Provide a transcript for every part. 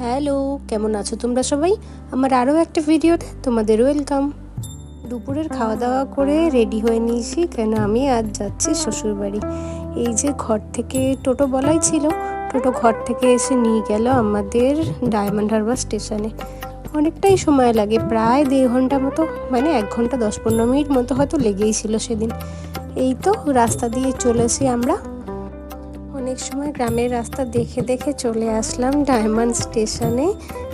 Hello, কেমন আছো তোমরা সবাই? আমার আরও একটা ভিডিওতে তোমাদের ওয়েলকাম। দুপুরের খাওয়া দাওয়া করে রেডি হয়ে নিয়েছি, কেন আমি আজ যাচ্ছি শ্বশুরবাড়ি। এই যে ঘর থেকে টোটো বলাই ছিল, টোটো ঘর থেকে এসে নিয়ে গেল আমাদের ডায়মন্ড হারবার স্টেশনে। অনেকটাই সময় লাগে, প্রায় 1.5 ঘন্টা মতো, মানে 1 ঘন্টা 10-15 মিনিট মতো হয়তো লেগেই ছিল সেদিন। এই তো রাস্তা দিয়ে চলেছি আমরা। অনেক সময় গ্রামের রাস্তা দেখে দেখে চলে আসলাম ডায়মন্ড স্টেশনে।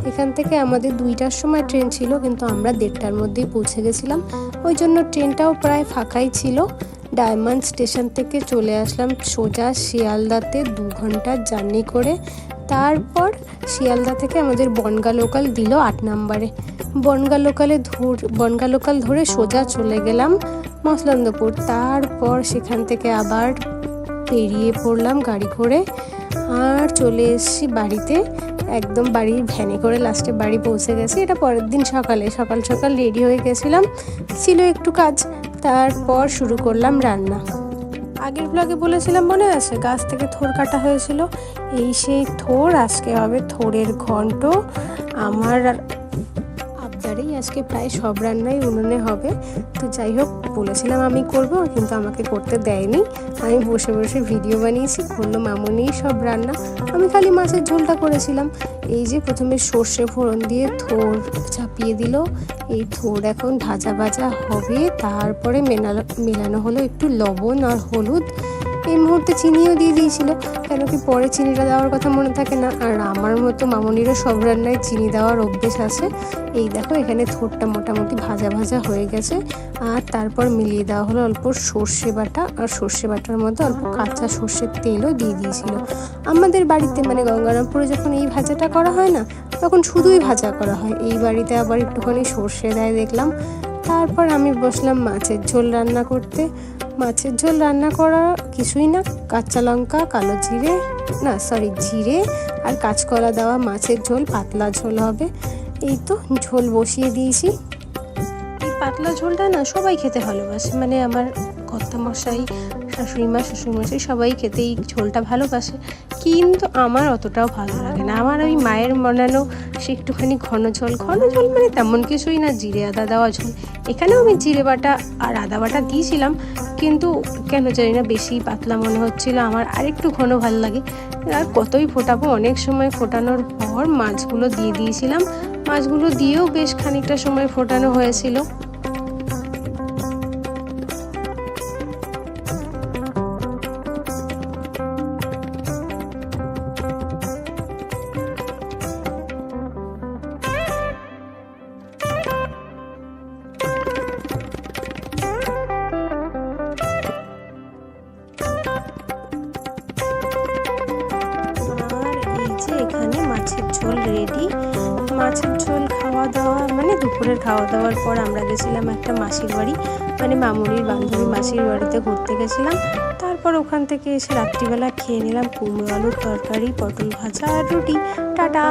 এখান থেকে আমাদের 2টার সময় ট্রেন ছিল, কিন্তু আমরা 1:30টার মধ্যেই পৌঁছে গেছিলাম, ওই জন্য ট্রেনটাও প্রায় ফাঁকাই ছিল। ডায়মন্ড স্টেশন থেকে চলে আসলাম সোজা শিয়ালদাতে 2 ঘন্টার জার্নি করে। তারপর শিয়ালদা থেকে আমাদের বনগাঁ লোকাল দিল 8 নম্বরে। বনগাঁ লোকাল ধরে সোজা চলে গেলাম মসলন্দপুর। তারপর সেখান থেকে আবার বেরিয়ে পড়লাম গাড়ি করে আর চলে এসেছি বাড়িতে। একদম বাড়ির ভ্যানে করে লাস্টে বাড়ি পৌঁছে গেছি। এটা পরের দিন সকালে সকাল সকাল রেডি হয়ে গেছিলাম, ছিল একটু কাজ। তারপর শুরু করলাম রান্না। আগের ব্লগে বলেছিলাম মনে আছে, গাছ থেকে থোড় কাটা হয়েছিল, এই সেই থোড়। আজকে হবে থোড়ের ঘন্ট। আমার আবদারেই আজকে প্রায় সব রান্নাই উনুনে হবে। তো যাই হোক, বলেছিলাম আমি করব, কিন্তু আমাকে করতে দেয়নি। আমি বসে বসে ভিডিও বানিয়েছি, করলো মামুনি সব রান্না। আমি খালি মাছের ঝোলটা করেছিলাম। এই যে প্রথমে সর্ষে ফোড়ন দিয়ে থোড় চাপিয়ে দিল। এই থোড় এখন ভাজা ভাজা হবে। তারপরে মেলানো হলো একটু লবণ আর হলুদ। এই মুহূর্তে চিনিও দিয়ে দিয়েছিল, কেন কি পরে চিনিটা দেওয়ার কথা মনে থাকে না। আর আমার মতো মামুনিরও সব রান্নায় চিনি দেওয়ার অভ্যেস আছে। এই দেখো, এখানে থোড়টা মোটামুটি ভাজা ভাজা হয়ে গেছে। আর তারপর মিলিয়ে দেওয়া হলো অল্প সর্ষে বাটা, আর সর্ষে বাটার মধ্যে অল্প কাঁচা সর্ষের তেলও দিয়ে দিয়েছিল। আমাদের বাড়িতে মানে গঙ্গারামপুরে যখন এই ভাজাটা করা হয় না, তখন শুধুই ভাজা করা হয়। এই বাড়িতে আবার একটুখানি সর্ষে দেয় দেখলাম। তারপর আমি বসলাম মাছের ঝোল রান্না করতে। মাছের ঝোল রান্না করা কিছুই না, কাঁচা লঙ্কা, কালো জিরে জিরে আর কাঁচকলা দেওয়া মাছের ঝোল, পাতলা ঝোল হবে। এই তো ঝোল বসিয়ে দিয়েছি। এই পাতলা ঝোলটা না সবাই খেতে ভালোবাসে, মানে আমার কর্তামশাই, শাশুড়িমা, শ্বশুরমশাই সবাই খেতে এই ঝোলটা ভালোবাসে, কিন্তু আমার অতটাও ভালো লাগে না। আমার ওই মায়ের বানানো সে একটুখানি ঘন ঝোল মানে তেমন কিছুই না, জিরে আদা দেওয়া ঝোল। এখানেও আমি জিরে বাটা আর আদা বাটা দিয়েছিলাম, কিন্তু কেন জানি না বেশি পাতলা মনে হচ্ছিল। আমার আরেকটু ঘন ভালো লাগে। আর কতই ফোটাবো, অনেক সময় ফোটানোর পর মাছগুলো দিয়ে দিয়েছিলাম। মাছগুলো দিয়েও বেশ খানিকটা সময় ফোটানো হয়েছিল। এখানে মাছের ঝোল রেডি। মাছের ঝোল খাওয়া দাওয়া মানে দুপুরের খাওয়া দাওয়ার পর আমরা গেছিলাম একটা মাসির বাড়ি, মানে মামুনির বান্ধবী মাসির বাড়িতে ঘুরতে গেছিলাম। তারপর ওখান থেকে এসে রাত্রিবেলা খেয়ে নিলাম কুমড়ো আলুর তরকারি, পটল ভাজা আর রুটি। টাটা।